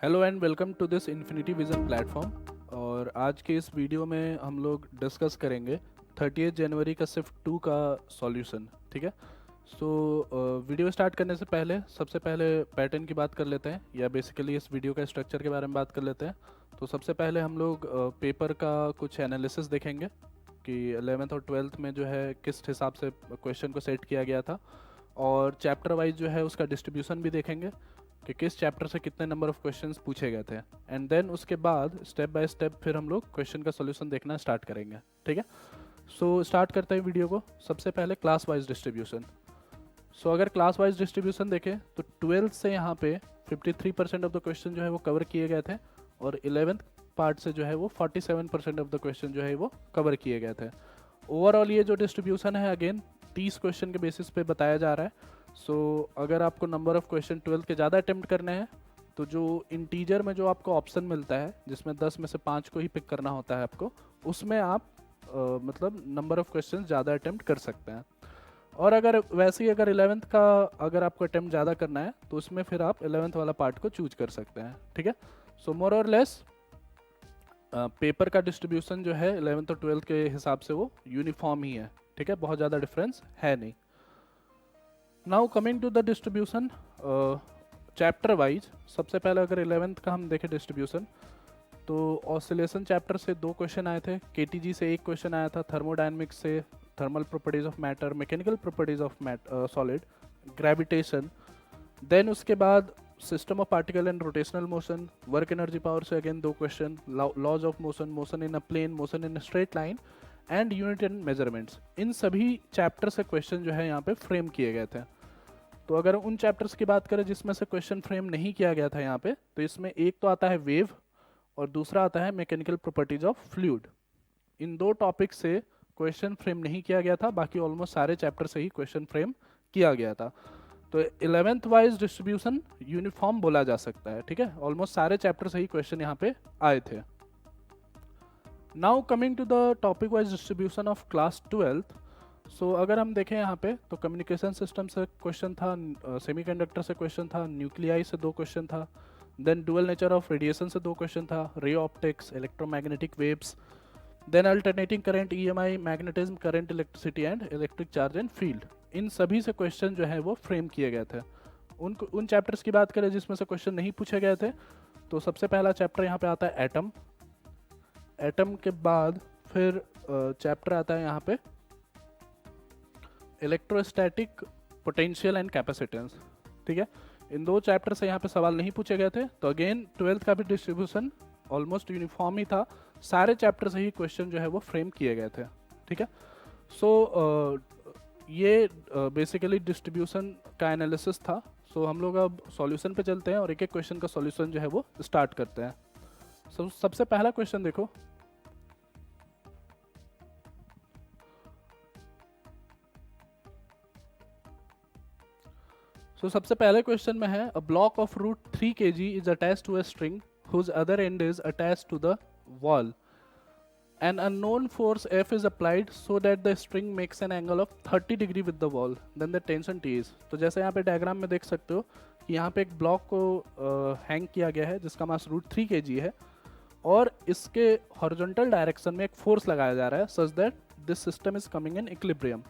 Hello and welcome to this infinity vision platform. और आज के इस वीडियो में हम लोग डिस्कस करेंगे 30 जनवरी का शिफ्ट 2 का सॉल्यूशन। ठीक है। सो वीडियो स्टार्ट करने से पहले सबसे पहले पैटर्न की बात कर लेते हैं, या बेसिकली इस वीडियो का स्ट्रक्चर के बारे में बात कर लेते हैं। तो सबसे पहले हम लोग पेपर का कुछ एनालिसिस देखेंगे कि 11th और 12th में जो है किस हिसाब से क्वेश्चन को सेट किया गया था, और चैप्टर वाइज जो है उसका डिस्ट्रीब्यूशन भी देखेंगे कि किस चैप्टर से कितने नंबर ऑफ क्वेश्चंस पूछे गए थे। एंड देन उसके बाद स्टेप बाय स्टेप फिर हम लोग क्वेश्चन का सॉल्यूशन देखना स्टार्ट करेंगे। ठीक है। सो स्टार्ट करते हैं वीडियो को। सबसे पहले क्लास वाइज डिस्ट्रीब्यूशन। सो अगर क्लास वाइज डिस्ट्रीब्यूशन देखें तो 12th से यहाँ पे 53% ऑफ द क्वेश्चन जो है वो कवर किए गए थे, और 11th पार्ट से जो है वो 47% ऑफ द क्वेश्चन जो है वो कवर किए गए थे। ओवरऑल ये जो डिस्ट्रीब्यूशन है अगेन 30 क्वेश्चन के बेसिस पे बताया जा रहा है। सो अगर आपको नंबर ऑफ क्वेश्चन 12 के ज़्यादा अटेम्प्ट करने हैं तो जो इंटीजर में जो आपको ऑप्शन मिलता है जिसमें 10 में से 5 को ही पिक करना होता है आपको, उसमें आप मतलब नंबर ऑफ क्वेश्चन ज़्यादा अटेम्प्ट कर सकते हैं। और अगर वैसे ही अगर 11th का अगर आपको अटेम्प्ट ज़्यादा करना है तो उसमें फिर आप 11th वाला पार्ट को चूज कर सकते हैं। ठीक है। सो मोर और लेस पेपर का डिस्ट्रीब्यूशन जो है 11th और 12th के हिसाब से वो यूनिफॉर्म ही है। ठीक है, बहुत ज़्यादा डिफरेंस है नहीं। Now coming to the distribution chapter wise, सबसे पहले अगर 11th का हम देखें डिस्ट्रीब्यूशन तो ऑसिलेशन चैप्टर से 2 क्वेश्चन आए थे, केटीजी से 1 क्वेश्चन आया था, थर्मोडायनेमिक्स से thermal properties of matter, mechanical properties of solid, gravitation. Then उसके बाद system of particle and rotational motion, work energy power से again 2 question, laws of motion, motion in a plane, motion in a straight line and unit and measurements. इन सभी chapter से question जो है यहाँ पे फ्रेम किए गए थे। तो अगर उन चैप्टर्स की बात करें जिसमें से क्वेश्चन फ्रेम नहीं किया गया था यहाँ पे, तो इसमें एक तो आता है वेव और दूसरा आता है mechanical properties of fluid. In 2 topic से क्वेश्चन फ्रेम नहीं किया गया था, बाकी ऑलमोस्ट सारे चैप्टर से ही क्वेश्चन फ्रेम किया गया था। तो 11th वाइज डिस्ट्रीब्यूशन यूनिफॉर्म बोला जा सकता है। ठीक है, ऑलमोस्ट सारे चैप्टर से ही क्वेश्चन यहाँ पे आए थे। Now coming to the topic wise distribution of class 12th। So अगर हम देखें यहाँ पे तो कम्युनिकेशन सिस्टम से क्वेश्चन था, सेमीकंडक्टर से क्वेश्चन था, न्यूक्लियाई से 2 क्वेश्चन था, then dual nature of radiation से 2 क्वेश्चन था, ray optics, electromagnetic waves, then alternating current, EMI, magnetism, current, electricity and electric charge and field. इन सभी से क्वेश्चन जो है वो फ्रेम किए गए थे। उन चैप्टर्स की बात करें जिसमें से क्वेश्चन नहीं पूछे गए थे, तो सबसे पहला चैप्टर यहाँ पे आता है एटम। एटम के बाद फिर चैप्टर आता है यहाँ पे इलेक्ट्रोस्टैटिक, पोटेंशियल एंड कैपेसिटेंस। ठीक है, इन 2 चैप्टर से यहाँ पे सवाल नहीं पूछे गए थे। तो अगेन 12th का भी डिस्ट्रीब्यूशन ऑलमोस्ट यूनिफॉर्म ही था, सारे चैप्टर से ही क्वेश्चन जो है वो फ्रेम किए गए थे। ठीक है। सो ये बेसिकली डिस्ट्रीब्यूशन का एनालिसिस था। सो हम लोग अब सॉल्यूशन पे चलते हैं और एक एक क्वेश्चन का सॉल्यूशन जो है वो स्टार्ट करते हैं। सबसे पहला क्वेश्चन देखो। सबसे पहले क्वेश्चन में है, a block of root 3 kg is attached to a string whose other end is attached to the wall. An unknown force F is applied so that the string makes an angle of 30 degree with the wall. Then the tension T is. तो जैसे यहाँ पे diagram में देख सकते हो कि यहाँ पे एक ब्लॉक को हैंग किया गया है जिसका मास √3 kg है, और इसके हॉरिजॉन्टल डायरेक्शन में एक फोर्स लगाया जा रहा है such that this system is coming in equilibrium.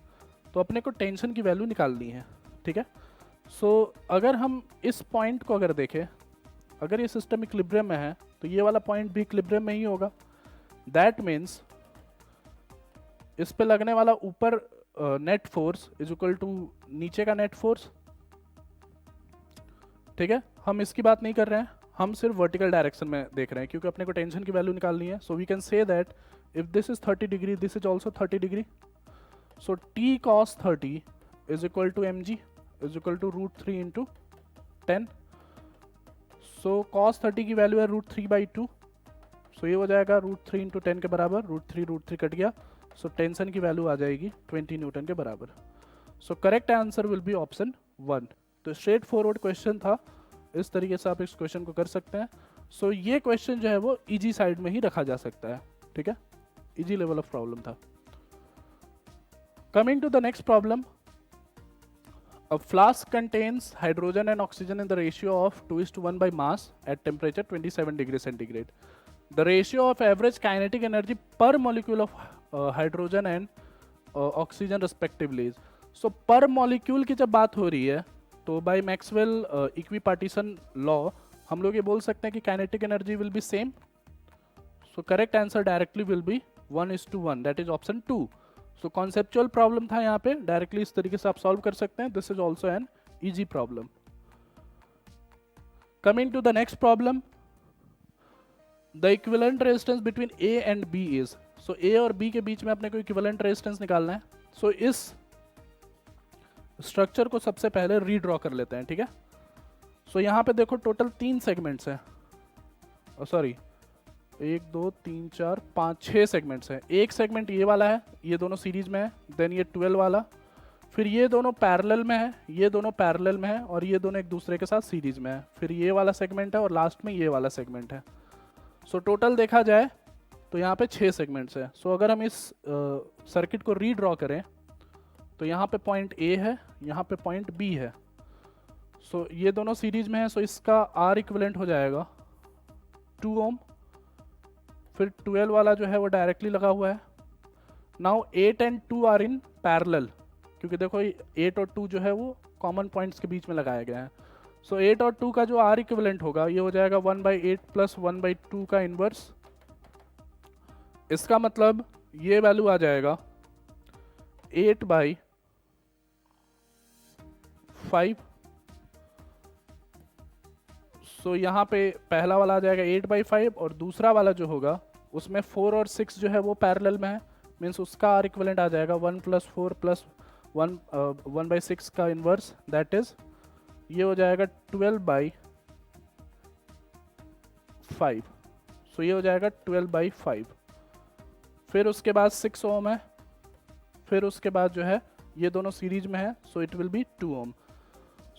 तो अपने को टेंशन की वैल्यू निकालनी है। ठीक है। सो अगर हम इस पॉइंट को अगर देखें, अगर ये सिस्टम इक्विलिब्रियम में है तो ये वाला पॉइंट भी इक्विलिब्रियम में ही होगा। दैट मीन्स इस पे लगने वाला ऊपर net force is equal to नीचे का नेट फोर्स। ठीक है, हम इसकी बात नहीं कर रहे हैं, हम सिर्फ वर्टिकल डायरेक्शन में देख रहे हैं क्योंकि अपने को टेंशन की वैल्यू निकालनी है। So we can say that if this is 30 degree, this is also 30 degree. So T cos 30 is equal to m g is equal to √3 into 10। So cos 30 की वैल्यू है √3/2। सो ये हो जाएगा √3 इंटू 10 के बराबर, √3 कट गया। सो टेंशन की value आ जाएगी 20 न्यूटन के बराबर। So correct answer will be option 1। तो स्ट्रेट फॉरवर्ड क्वेश्चन था, इस तरीके से आप इस क्वेश्चन को कर सकते हैं। सो ये क्वेश्चन जो है वो इजी साइड में ही रखा जा सकता है। ठीक है, इजी लेवल ऑफ प्रॉब्लम था। Coming to the next problem, A flask contains hydrogen and oxygen in the ratio of 2:1 by mass at temperature 27 degrees centigrade. The ratio of average kinetic energy per molecule of hydrogen and oxygen respectively is. So per molecule की जब बात हो रही है तो by Maxwell equipartition law हम लोग ये बोल सकते हैं कि kinetic energy will be same. So correct answer directly will be 1:1. That is option 2. So conceptual problem था यहाँ पे, डायरेक्टली इस तरीके से आप सॉल्व कर सकते हैं. This is also an easy problem. Coming to the next problem, the equivalent resistance between A and B is. So A और बी के बीच में अपने को इक्विवेलेंट रेजिस्टेंस निकालना है. सो इस स्ट्रक्चर को सबसे पहले रीड्रॉ कर लेते हैं, ठीक है. सो यहाँ पे देखो टोटल 3 सेगमेंट्स हैं, सॉरी 1 2 3 4 5 6 सेगमेंट्स हैं. एक सेगमेंट ये वाला है, ये दोनों सीरीज में है. देन ये 12 वाला, फिर ये दोनों पैरेलल में है, ये दोनों पैरेलल में है, और ये दोनों एक दूसरे के साथ सीरीज में है. फिर ये वाला सेगमेंट है और लास्ट में ये वाला सेगमेंट है. सो टोटल देखा जाए तो यहाँ पे 6 सेगमेंट्स है. सो अगर हम इस सर्किट को रीड्रॉ करें तो यहाँ पे पॉइंट ए है, यहाँ पे पॉइंट बी है. सो ये दोनों सीरीज में है, सो इसका आर इक्विवेलेंट हो जाएगा 2 ओम. फिर 12 वाला जो है वो डायरेक्टली लगा हुआ है. Now 8 and 2 are in parallel, क्योंकि देखो 8 और 2 जो है वो कॉमन पॉइंट्स के बीच में लगाए गए हैं. सो 8 और 2 का जो आर इक्विवेलेंट होगा ये हो जाएगा 1/8 प्लस 1/2 का इनवर्स. इसका मतलब ये वैल्यू आ जाएगा 8/5. सो यहाँ पे पहला वाला आ जाएगा 8/5 और दूसरा वाला जो होगा उसमें 4 और 6 जो है वो पैरेलल में है. मीन्स उसका आर इक्विवेलेंट आ जाएगा 1 + 4 + 1/6 का इनवर्स. दैट इज ये हो जाएगा 12/5. सो ये हो जाएगा 12/5. फिर उसके बाद 6 ओम है, फिर उसके बाद जो है ये दोनों सीरीज में है, सो इट विल बी 2 ओम.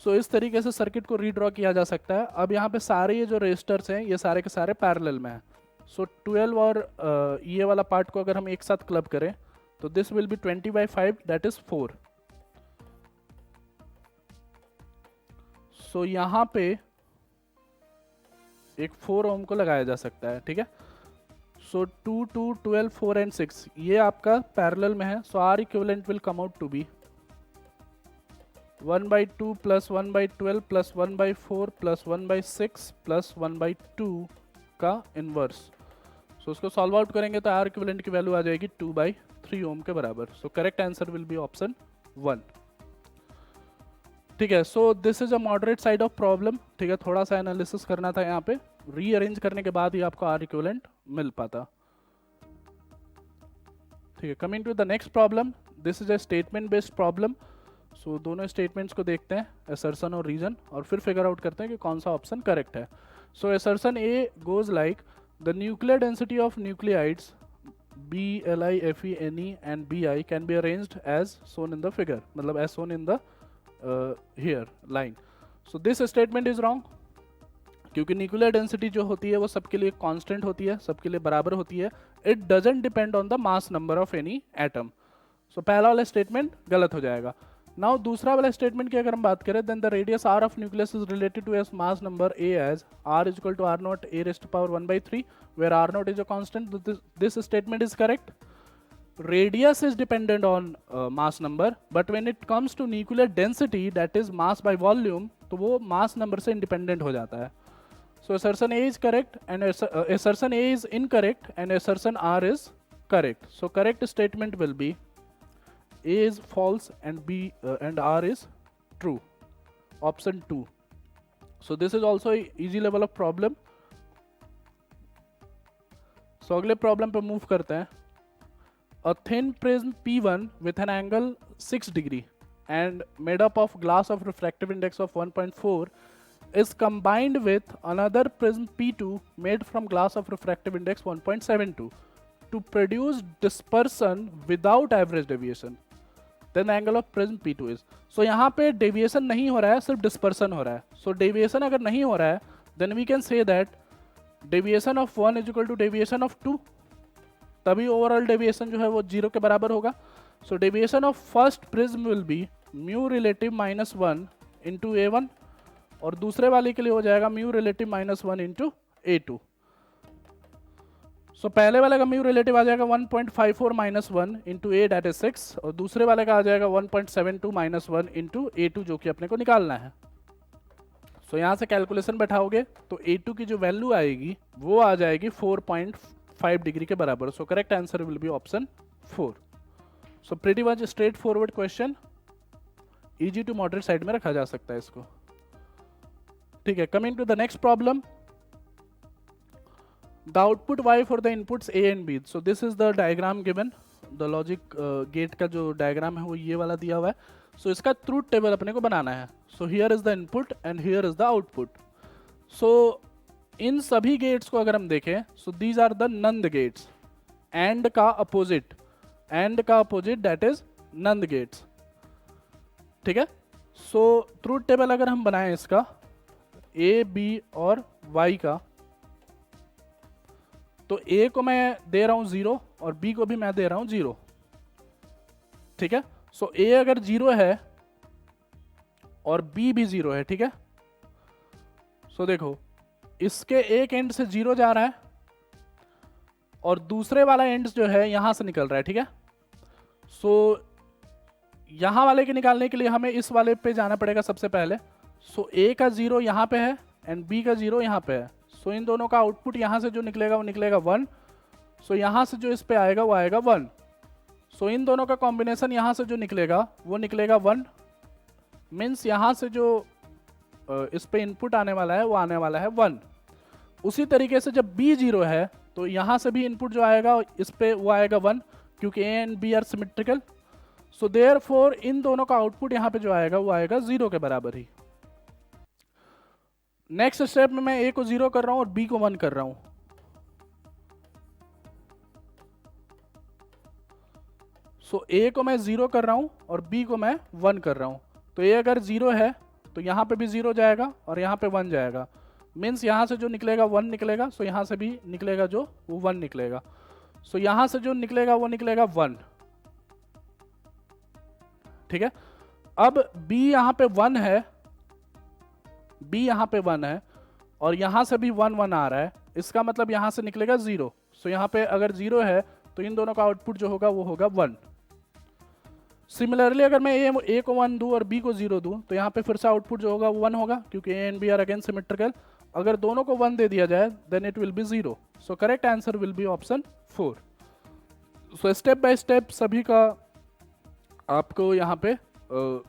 सो इस तरीके से सर्किट को रीड्रॉ किया जा सकता है. अब यहाँ पे सारे ये जो रेजिस्टर्स हैं ये सारे के सारे पैरेलल में हैं. सो 12 और ये वाला पार्ट को अगर हम एक साथ क्लब करें तो this will B 20/5, that is 4. सो यहाँ पे एक 4 ओम को लगाया जा सकता है, ठीक है. सो 2 2 12 4 एंड 6 ये आपका पैरेलल में है. So R equivalent will come out to be 1/2 plus 1/12 plus 1/4 plus 1/6 plus 1/2 का इनवर्स. सो उसको सॉल्व आउट करेंगे तो आर इक्विवेलेंट की वैल्यू आ जाएगी 2/3 ओम के बराबर. So correct answer will be option 1. ठीक है. So this is a moderate side of problem, ठीक है. थोड़ा सा एनालिसिस करना था यहाँ पे, रीअरेंज करने के बाद ही आपको आर इक्विवेलेंट मिल पाता. ठीक है. Coming to the next problem, this is a statement based problem. So दोनों स्टेटमेंट्स को देखते हैं, असर्शन और रीजन, और फिर फिगर आउट करते हैं कि कौन सा ऑप्शन करेक्ट है. So assertion A goes like the nuclear density of nuclides BLI, FE, NE and BI can be arranged as shown in the figure, मतलब as shown in the here line. So this statement is wrong, क्योंकि nuclear density जो होती है वो सबके लिए constant होती है, सबके लिए बराबर होती है. It doesn't depend on the mass number of any atom. So पहला वाला स्टेटमेंट गलत हो जाएगा. नाउ दूसरा वाला स्टेटमेंट की अगर हम बात करें, then the radius r of nucleus is related to its mass number a as r = r0 a⁻1/3 where r0 is a constant. This statement is correct. Radius is dependent on mass number, but when it comes to nuclear density, that is mass by volume, तो वो mass number से independent हो जाता है. So assertion A is correct and assertion A is incorrect and assertion R is correct. So correct statement will be A is false and B and R is true. Option 2. So this is also a easy level of problem. So अगले problem पे move करते हैं. A thin prism P1 with an angle 6 degree and made up of glass of refractive index of 1.4 is combined with another prism P2 made from glass of refractive index 1.72 to produce dispersion without average deviation. Then the angle of prism P2 is. So यहाँ पे deviation नहीं हो रहा है, सिर्फ dispersion हो रहा है. So deviation अगर नहीं हो रहा है, then we can say that deviation of 1 is equal to deviation of 2. तभी ओवरऑल डेविएशन जो है वो 0 के बराबर होगा. So deviation of first prism will be mu relative -1 into A1 और दूसरे वाले के लिए हो जाएगा म्यू रिलेटिव -1 इंटू A2। सो पहले वाले का म्यू रिलेटिव आ जाएगा 1.54 -1 इंटू A दैट इज 6 और दूसरे वाले का आ जाएगा 1.72 -1 इंटू A2 जो कि अपने को निकालना है। सो यहाँ से कैलकुलेशन बैठाओगे तो A2 की जो वैल्यू आएगी वो आ जाएगी 4.5 डिग्री के बराबर। So correct answer will be option 4। So pretty much straightforward question, easy to moderate side में रखा जा सकता है इसको। ठीक है, coming to the next problem, the output y for the inputs a and b। So this is the diagram given, the logic gate का जो डायग्राम है वो ये वाला दिया हुआ है। सो इसका ट्रूथ टेबल अपने को बनाना है। So here is the input and here is the output. So इन सभी गेट्स को अगर हम देखें, so these are the NAND gates, AND का अपोजिट, एंड का opposite that is NAND gates. ठीक है, सो ट्रूथ टेबल अगर हम बनाएं इसका a b और y का, तो a को मैं दे रहा हूं 0 और b को भी मैं दे रहा हूं 0। ठीक है, सो a अगर 0 है और b भी 0 है, ठीक है, सो देखो इसके एक एंड से 0 जा रहा है और दूसरे वाला एंड जो है यहां से निकल रहा है। ठीक है, सो यहां वाले के निकालने के लिए हमें इस वाले पे जाना पड़ेगा सबसे पहले। सो a का 0 यहां पे है एंड b का 0 यहां पे है। सो इन दोनों का आउटपुट यहां से जो निकलेगा वो निकलेगा 1। सो यहां से जो इस पे आएगा वो आएगा 1। सो इन दोनों का कॉम्बिनेशन यहां से जो निकलेगा वो निकलेगा 1। मीन्स यहां से जो इस पे इनपुट आने वाला है वो आने वाला है 1। उसी तरीके से जब b 0 है तो यहां से भी इनपुट जो आएगा इस पे वो आएगा 1, क्योंकि a and b are symmetrical. So therefore इन दोनों का आउटपुट यहां पे जो आएगा वो आएगा 0 के बराबर ही। नेक्स्ट स्टेप में मैं a को 0 कर रहा हूं और b को 1 कर रहा हूं। सो a को मैं 0 कर रहा हूं और b को मैं 1 कर रहा हूं। तो a अगर 0 है तो यहां पे भी 0 जाएगा और यहां पे 1 जाएगा। मीन्स यहां से जो निकलेगा 1 निकलेगा, सो यहां से भी निकलेगा जो वो 1 निकलेगा। सो यहां से जो निकलेगा वो निकलेगा 1। ठीक है, अब b यहां पे 1 है, b यहां पे 1 है और यहां से भी 1 1 आ रहा है, इसका मतलब यहां से निकलेगा 0। सो यहां पे अगर 0 है तो इन दोनों का आउटपुट जो होगा वो होगा 1। सिमिलरली अगर मैं a को 1 दूं और b को 0 दूं तो यहाँ पे फिर से आउटपुट जो होगा वो 1 होगा, क्योंकि a and b are again symmetrical. अगर दोनों को 1 दे दिया जाए then it will be 0। So correct answer will be option 4। So step by step सभी का आपको यहाँ पे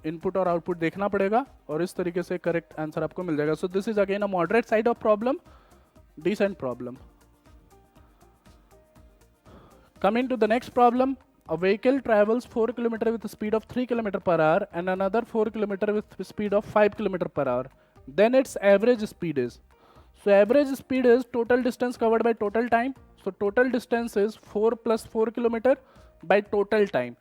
इनपुट और आउटपुट देखना पड़ेगा और इस तरीके से करेक्ट आंसर आपको मिल जाएगा। So this is again a moderate side of problem, decent problem. Coming to the next problem, a vehicle travels 4 km with a speed of 3 km per hour and another 4 km with speed of 5 km per hour. Then its average speed is. So average speed is total distance covered by total time. So total distance is 4 plus 4 km by total time.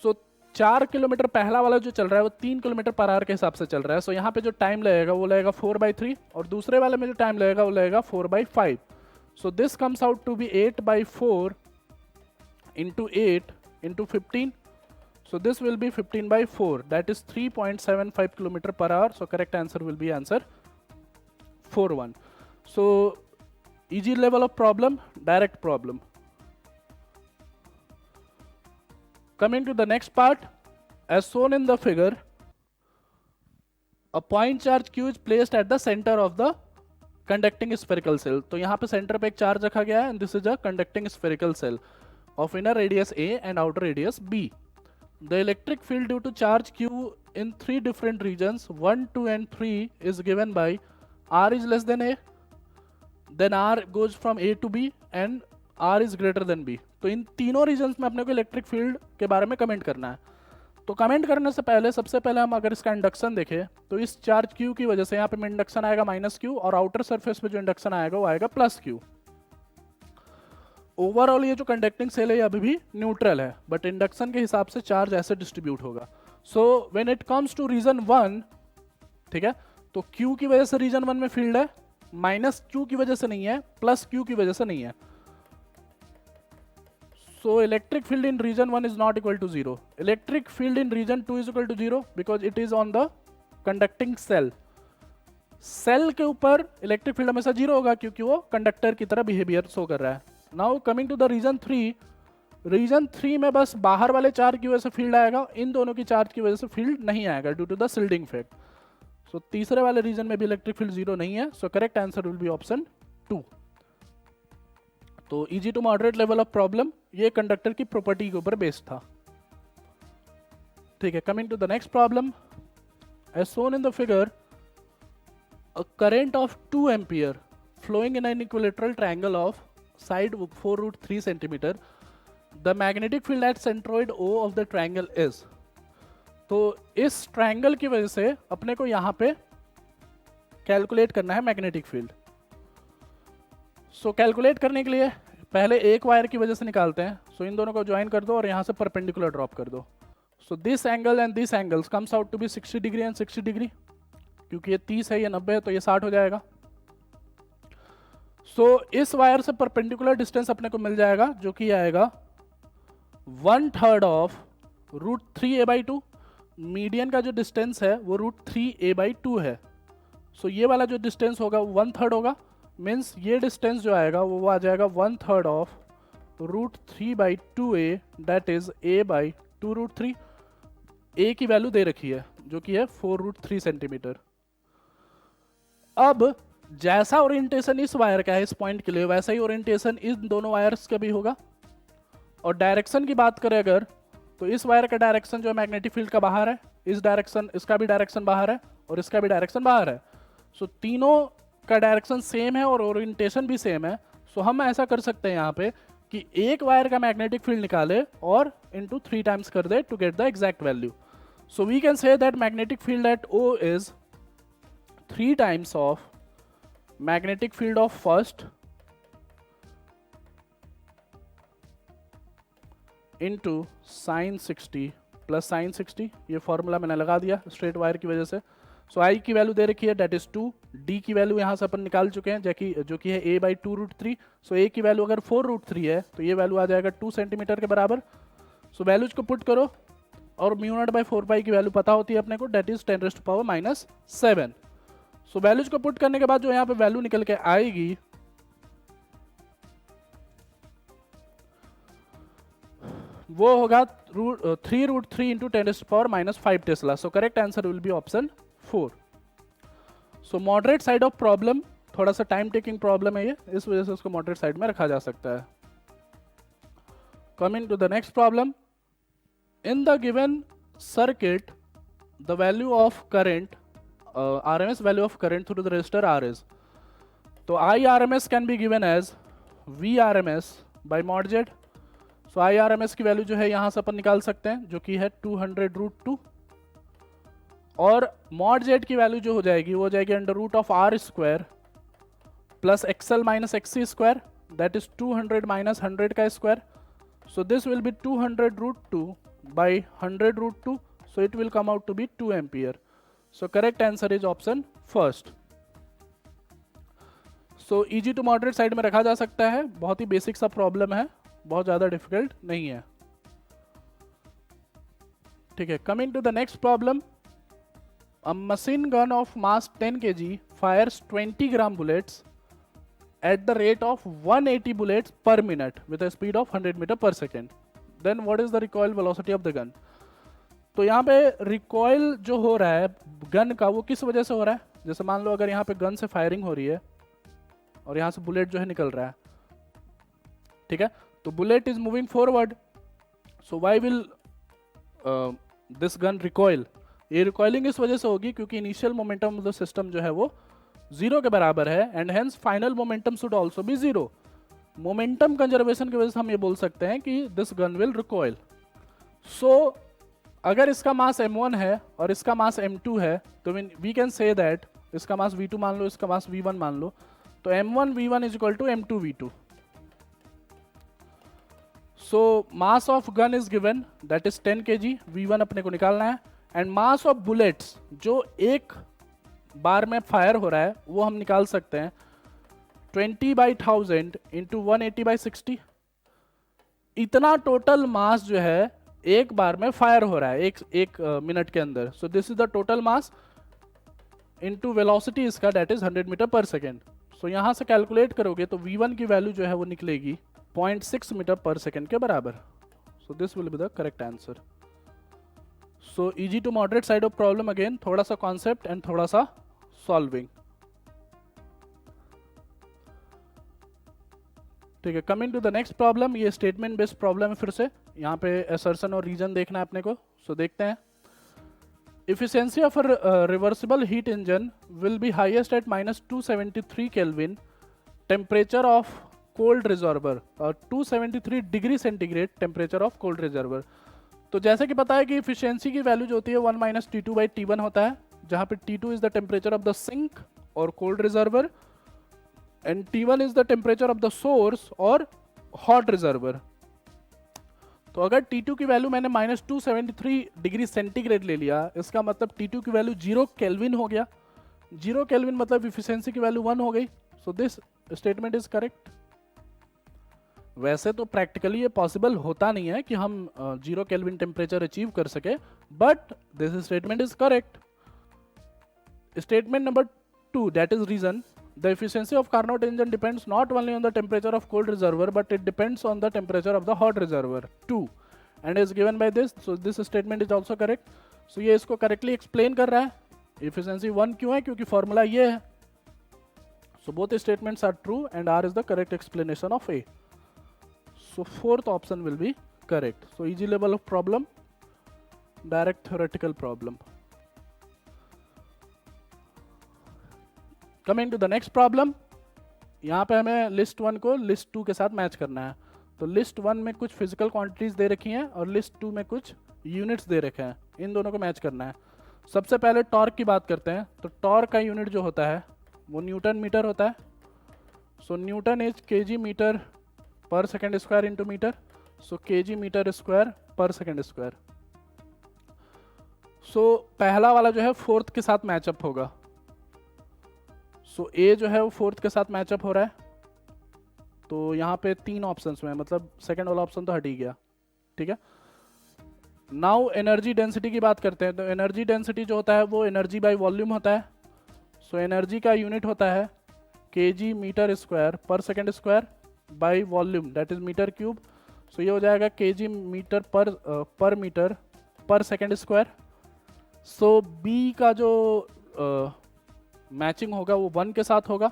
So 4 kilometre पहला वाला जो चल रहा है वो 3 kilometre per hour के हिसाब से चल रहा है। सो यहाँ पे जो टाइम लगेगा वो लगेगा 4/3 और दूसरे वाले में जो टाइम लगेगा वो लगेगा 4/5। So this comes out to be 8/4 into 8 into 15. So this will be 15/4, that is 3.75 km per hour. So correct answer will be answer 4-1. So easy level of problem, direct problem. Coming to the next part, as shown in the figure, a point charge Q is placed at the center of the conducting spherical cell. तो यहाँ पे center पे एक charge रखा गया है and this is a conducting spherical cell of inner radius A and outer radius B. The electric field due to charge Q in 3 different regions 1, 2 and 3 is given by R is less than A, then R goes from A to B and R is greater than B. तो इन तीनों regions में अपने को electric field के बारे में comment करना है। तो कमेंट करने से पहले सबसे पहले हम अगर इसका इंडक्शन देखें तो इस चार्ज Q की वजह से यहाँ पे इंडक्शन आएगा -Q और आउटर सरफेस पे जो इंडक्शन आएगा वो आएगा +Q। ओवरऑल ये जो कंडक्टिंग सेल है ये अभी भी न्यूट्रल है, बट इंडक्शन के हिसाब से चार्ज ऐसे डिस्ट्रीब्यूट होगा। So when it comes to region 1, ठीक है, तो Q की वजह से रीजन 1 में फील्ड है, -Q की वजह से नहीं है, +Q की वजह से नहीं है। So electric field in region 1 is not equal to 0. Electric field in region 2 is equal to 0 because it is on the conducting cell. Cell के ऊपर इलेक्ट्रिक फील्ड हमेशा 0 होगा क्योंकि वो कंडक्टर की तरह बिहेवियर शो कर रहा है. Now coming to the region 3. Region 3 में बस बाहर वाले चार्ज की वजह से फील्ड आएगा, इन दोनों की चार्ज की वजह से फील्ड नहीं आएगा due to the shielding effect. So तीसरे वाले रीजन में भी इलेक्ट्रिक फील्ड 0 नहीं है. So correct answer will be option 2. तो easy to moderate level of problem, ये कंडक्टर की प्रॉपर्टी के ऊपर बेस्ड था. ठीक है, coming to the next problem. As shown in the figure, a current of 2 ampere flowing in an equilateral triangle of side 4 root 3 centimeter. The magnetic field at centroid O of the triangle is. तो इस triangle की वजह से अपने को यहाँ पे calculate करना है मैग्नेटिक फील्ड. सो कैलकुलेट करने के लिए पहले एक वायर की वजह से निकालते हैं. सो इन दोनों को ज्वाइन कर दो और यहाँ से परपेंडिकुलर ड्रॉप कर दो. So this angle and this angles comes out to be 60 degree and 60 degree. क्योंकि ये 30 है, ये 90 है, तो ये 60 हो जाएगा. सो इस वायर से परपेंडिकुलर डिस्टेंस अपने को मिल जाएगा जो कि आएगा 1/3 ऑफ √3a/2. मीडियन का जो डिस्टेंस है वो √3a/2 है. सो ये वाला जो डिस्टेंस होगा 1/3 होगा. मीन्स ये डिस्टेंस जो आएगा वो आ जाएगा 1/3 of √3/2a, that is a/2√3. a की वैल्यू दे रखी है जो कि है 4√3 सेंटीमीटर. अब जैसा ओरिएंटेशन इस वायर का है इस पॉइंट के लिए, वैसा ही ओरिएंटेशन इन दोनों वायर्स का भी होगा. और डायरेक्शन की बात करें अगर, तो इस वायर का डायरेक्शन जो है मैग्नेटिक फील्ड का बाहर है, इस डायरेक्शन, इसका भी डायरेक्शन बाहर है और इसका भी डायरेक्शन बाहर है. सो तीनों का डायरेक्शन सेम है और ओरिएंटेशन भी सेम है. सो हम ऐसा कर सकते हैं यहाँ पे कि एक वायर का मैग्नेटिक फील्ड निकाले और इंटू 3 टाइम्स कर दे to get the exact value. So we can say that magnetic field at O is 3 times of magnetic field of first into sin 60 plus sin 60. ये फॉर्मूला मैंने लगा दिया straight wire की वजह से. सो I की वैल्यू दे रखी है दैट इज 2. D की वैल्यू यहाँ से अपन निकाल चुके हैं जो कि है a/2√3. सो A की वैल्यू अगर 4√3 है तो ये वैल्यू आ जाएगा 2 सेंटीमीटर के बराबर. सो वैल्यूज को पुट करो और μ0/4π की वैल्यू पता होती है अपने को, डेट इज 10⁻⁻7. सो वैल्यूज को पुट करने के बाद जो यहाँ पे वैल्यू निकल के आएगी वो होगा 3√3 into 10⁻⁻5 Tesla. So correct answer will be option 4. So moderate side of problem, थोड़ा सा टाइम टेकिंग प्रॉब्लम है ये, इस वजह से उसको मॉडरेट साइड में रखा जा सकता है. Coming to the next problem. In the given circuit, the value of current, RMS value of current through the resistor R is. तो IRMS can be given as VRMS by mod Z. So IRMS की value जो है यहाँ से अपन निकाल सकते हैं जो कि है 200√2. और mod Z की वैल्यू जो हो जाएगी वो हो जाएगी √R² plus XL minus XC square, that is 200 minus 100 का square. So this will be 200√2 by 100√2, so it will come out to be 2 ampere. So correct answer is option first. So easy to moderate side में रखा जा सकता है, बहुत ही basic सा problem है, बहुत ज़्यादा डिफिकल्ट नहीं है. ठीक है, coming to the next problem. A machine gun of mass 10 kg fires 20 gram bullets at the rate of 180 bullets per minute with a speed of 100 meter per second. Then what is the recoil velocity of the gun? तो यहाँ पे recoil जो हो रहा है gun का वो किस वजह से हो रहा है. जैसे मान लो अगर यहाँ पे गन से फायरिंग हो रही है और यहाँ से बुलेट जो है निकल रहा है, ठीक है, तो bullet is moving forward. So why will this gun recoil? ये रिकॉइलिंग इस वजह से होगी क्योंकि initial momentum of the system जो है वो 0 के बराबर है and hence final momentum should also be 0. Momentum conservation की वजह से हम ये बोल सकते हैं कि दिस गन विल रिकॉइल. सो अगर इसका मास m1 है और इसका मास m2 है तो वी कैन से दैट इसका मास v2 मान लो, इसका मास v1 मान लो, तो m1 v1 is equal to m2 v2. So mass of gun is given that is 10 kg, v1 अपने को निकालना है, एंड मास ऑफ बुलेट्स जो एक बार में फायर हो रहा है वो हम निकाल सकते हैं 20/1000 इंटू 180/60. इतना टोटल मास जो है एक बार में फायर हो रहा है एक मिनट के अंदर. सो this is the total mass into velocity इसका, that is 100 metre per second. सो यहां से कैलकुलेट करोगे तो v1 की वैल्यू जो है वो निकलेगी 0.6 मीटर पर सेकेंड के बराबर. So this will be the correct answer. So easy to moderate side of problem. Again थोड़ा सा कॉन्सेप्ट एंड थोड़ा सा सॉल्विंग. ठीक है, coming to the next problem. ये स्टेटमेंट बेस्ड प्रॉब्लम है फिर से. यहाँ पे असर्शन और रीजन देखना है अपने को. सो देखते हैं. Efficiency of a reversible heat engine will be highest at -273 Kelvin. Temperature of cold reservoir और 273 degree centigrade temperature of cold reservoir. तो जैसे कि पता है कि इफिशियंसी की वैल्यू जो होती है 1 माइनस T2 बाई T1 होता है, जहाँ पे T2 is the temperature of the sink और cold reservoir and T1 is the temperature of the source और हॉट रिजर्वर. तो अगर T2 की वैल्यू मैंने -273 डिग्री सेंटीग्रेड ले लिया, इसका मतलब T2 की वैल्यू 0 केल्विन हो गया. 0 केल्विन मतलब इफिशियंसी की वैल्यू 1 हो गई. So this statement is correct. वैसे तो प्रैक्टिकली ये पॉसिबल होता नहीं है कि हम 0 केल्विन टेम्परेचर अचीव कर सके, but this statement is correct. Statement number 2, that is reason. The efficiency of Carnot engine depends not only on the temperature of cold reservoir, but it depends on the temperature of the hot reservoir too, and is given by this. So this statement is also correct. So ये इसको correctly explain कर रहा है. Efficiency 1 क्यों है? क्योंकि formula ये है. So both statements are true and R is the correct explanation of A. So fourth option will be correct. So easy level of problem, direct theoretical problem. Coming to the next problem. यहाँ पे हमें list 1 को list 2 के साथ match करना है. तो list 1 में कुछ फिजिकल क्वांटिटीज दे रखी हैं और लिस्ट 2 में कुछ यूनिट्स दे रखे हैं. इन दोनों को मैच करना है. सबसे पहले टॉर्क की बात करते हैं. तो टॉर्क का यूनिट जो होता है वो न्यूटन मीटर होता है. सो Newton is KG metre per second square into metre. So KG metre square per second square. सो पहला वाला जो है फोर्थ के साथ मैचअप होगा. सो ए जो है वो फोर्थ के साथ मैचअप हो रहा है. तो यहाँ पे 3 ऑप्शंस में, मतलब सेकंड वाला ऑप्शन तो हट ही गया. ठीक है. नाउ एनर्जी डेंसिटी की बात करते हैं. तो एनर्जी डेंसिटी जो होता है वो एनर्जी बाय वॉल्यूम होता है. सो एनर्जी का यूनिट होता है KG metre square per second square by volume, that is metre cube. So ये हो जाएगा KG metre per metre per second square. So B का जो मैचिंग होगा वो 1 के साथ होगा.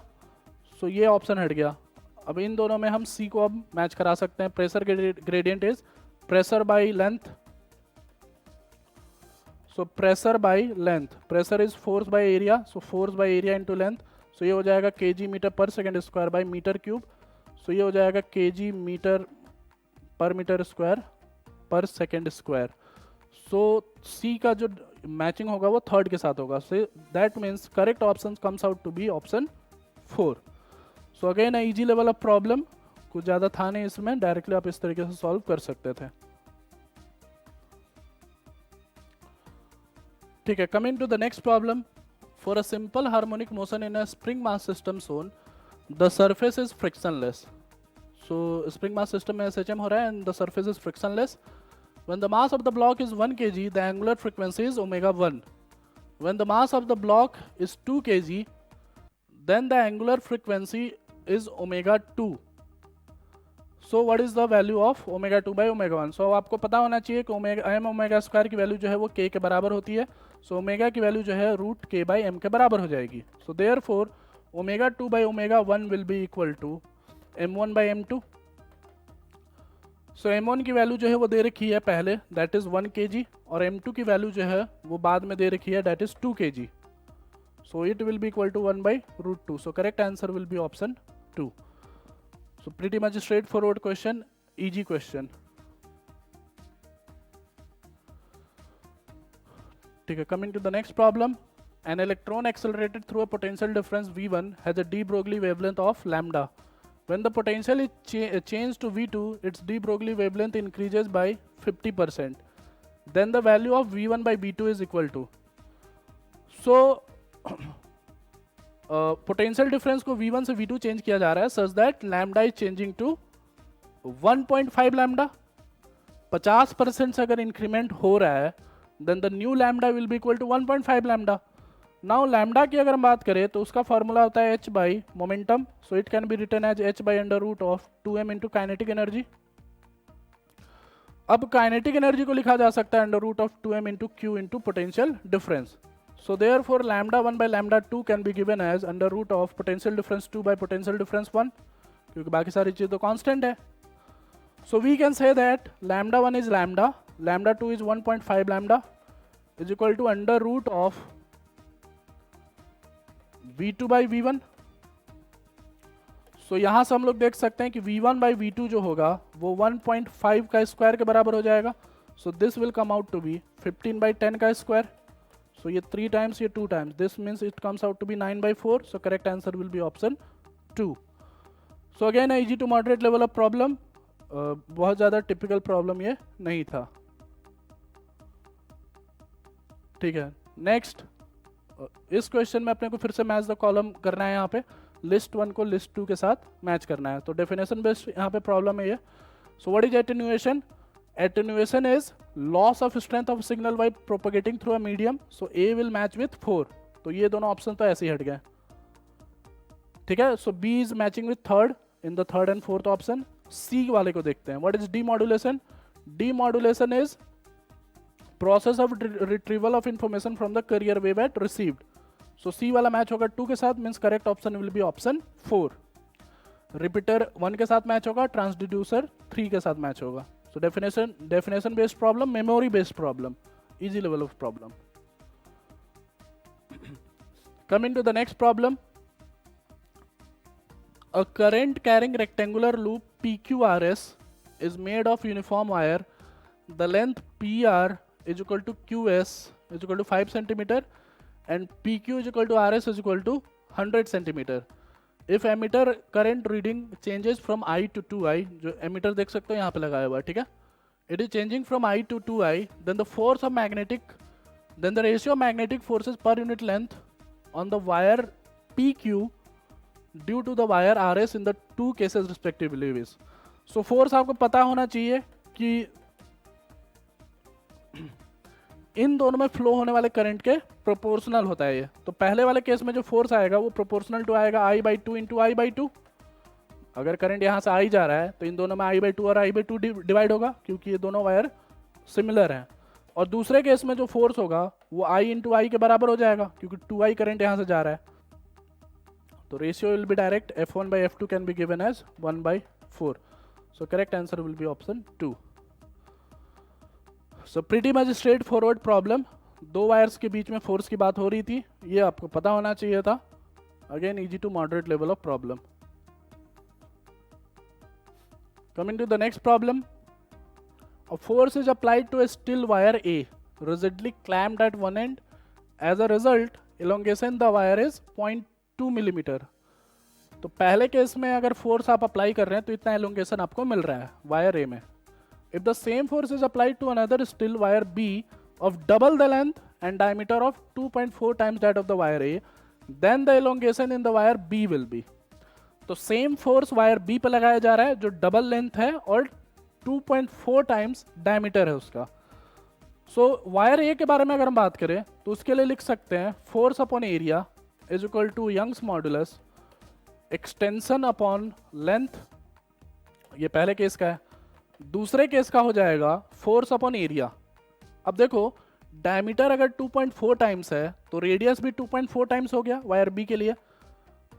सो ये ऑप्शन हट गया. अब इन दोनों में हम सी को अब मैच करा सकते हैं. Pressure gradient is pressure by length. So pressure by length, pressure is force by area. So force by area into length. So ये हो जाएगा KG metre per second square by metre cube. So ये हो जाएगा KG metre per metre square per second square. So C का जो matching होगा वो थर्ड के साथ होगा. So that means correct option comes out to be option 4. So again easy level of problem, कुछ ज़्यादा था नहीं इसमें, डायरेक्टली आप इस तरीके से सॉल्व कर सकते थे. ठीक है, coming to the next problem. For a simple harmonic motion in a spring mass system shown, the surface is frictionless. So spring mass system में SHM हो रहा है and the surface is frictionless. When the mass of the block is 1 kg, the angular frequency is omega 1. When the mass of the block is 2 kg, then the angular frequency is omega 2. So what is the value of omega 2 by omega 1? So आपको पता होना चाहिए कि m omega square की value जो है वो k के बराबर होती है. So omega की वैल्यू जो है रूट k by m के बराबर हो जाएगी. So therefore omega 2 by omega 1 will be equal to m1 by m2. So m1 की वैल्यू जो है वो दे रखी है पहले, दैट इज 1 kg, और m2 की वैल्यू जो है वो बाद में दे रखी है, that is 2 kg. So it will be equal to 1 by root 2. So correct answer will be option 2. So pretty much straightforward question, easy question. ठीक है, coming to the next problem. An electron accelerated through a potential difference v1 has a de Broglie wavelength of lambda. When the potential is changed to V2, its de Broglie wavelength increases by 50%. Then the value of V1 by V2 is equal to. So, potential difference को V1 से V2 change किया जा रहा है such that lambda is changing to 1.5 lambda, 50% से अगर increment हो रहा है then the new lambda will be equal to 1.5 lambda. Now lambda की अगर हम बात करें तो उसका फॉर्मूला होता है h by momentum, so it can be written as h by under root of 2m into kinetic energy. अब काइनेटिक एनर्जी को लिखा जा सकता है under root of 2m into q into potential difference. So therefore lambda 1 by lambda 2 can be given as under root of potential difference 2 by potential difference 1, क्योंकि बाकी सारी चीज़ तो कांस्टेंट है। So we can say that lambda 1 is lambda, lambda 2 is 1.5 lambda is equal to under root of v2 by v1। So यहाँ से हम लोग देख सकते हैं कि v1 by v2 जो होगा वो 1.5 का स्क्वायर के बराबर हो जाएगा। So this will come out to be 15 by 10 का स्क्वायर। So ये 3 times, ये 2 times, this means it comes out to be 9 by 4। So correct answer will be option 2। So again a easy to moderate level of problem, बहुत ज़्यादा typical problem ये नहीं था। ठीक है, नेक्स्ट इस क्वेश्चन में अपने को फिर से मैच द कॉलम करना है। यहाँ पे लिस्ट 1 को लिस्ट 2 के साथ मैच करना है, तो डेफिनेशन बेस्ड यहाँ पे प्रॉब्लम है ये। So what is attenuation? Attenuation is loss of strength of signal by propagating through a medium. So A will match with 4, तो ये दोनों ऑप्शन तो ऐसे ही हट गए। ठीक है, so B is matching with third in the third and fourth option. C वाले को देखते हैं, what is demodulation? Demodulation is process of retrieval of information from the carrier wave at received. So C वाला match होगा 2 के साथ, means correct option will be option 4। Repeater 1 के साथ मैच होगा, ट्रांसड्यूसर 3 के साथ मैच होगा। So definition based problem, memory based problem, easy level of problem. Coming to the next problem, a current carrying rectangular loop PQRS is made of uniform wire. The length PR is equal to QS is equal to 5 centimeter and PQ is equal to RS is equal to 100 centimeter. If emitter current reading changes from I to 2I, जो emitter देख सकते हो यहाँ पे लगाया हुआ, ठीक है, it is changing from I to 2I, then the force of magnetic, then the ratio of magnetic forces per unit length on the wire PQ due to the wire R S in the 2 cases respectively is. So force आपको पता होना चाहिए कि इन दोनों में flow होने वाले current के प्रोपोर्शनल होता है ये। तो पहले वाले केस में जो फोर्स आएगा वो प्रोपोर्शनल टू आएगा I by 2 into I by 2। अगर करंट यहाँ से आई जा रहा है तो इन दोनों में I बाई 2 और I बाई 2 डिवाइड होगा, क्योंकि ये दोनों वायर सिमिलर हैं। और दूसरे केस में जो फोर्स होगा वो I इंटू आई के बराबर हो जाएगा, क्योंकि 2I करंट यहाँ से जा रहा है। तो ratio will be direct, F1 by F2 can be given as 1 by 4। So correct answer will be option 2। So pretty much straightforward problem. 2 wires के बीच में फोर्स की बात हो रही थी, ये आपको पता होना चाहिए था। Again easy to moderate level of problem. Coming to the next problem, a force is applied to a still wire A rigidly clamped at one end. As a result, elongation the wire is 0.2 millimetre. तो पहले case में अगर force आप apply कर रहे हैं तो इतना एलोंगेशन आपको मिल रहा है वायर ए में। If the same force is applied to another steel wire B of double the length and diameter of 2.4 times that of the wire A, then the elongation in the wire B will be. तो सेम force wire B पे लगाया जा रहा है जो double length है और 2.4 टाइम्स डायमीटर है उसका। सो वायर ए के बारे में अगर हम बात करें तो उसके लिए लिख सकते हैं force upon area is equal to Young's modulus extension upon length। ये पहले केस का है। दूसरे केस का हो जाएगा फोर्स अपॉन एरिया। अब देखो डायमीटर अगर 2.4 टाइम्स है तो रेडियस भी 2.4 टाइम्स हो गया वायर बी के लिए।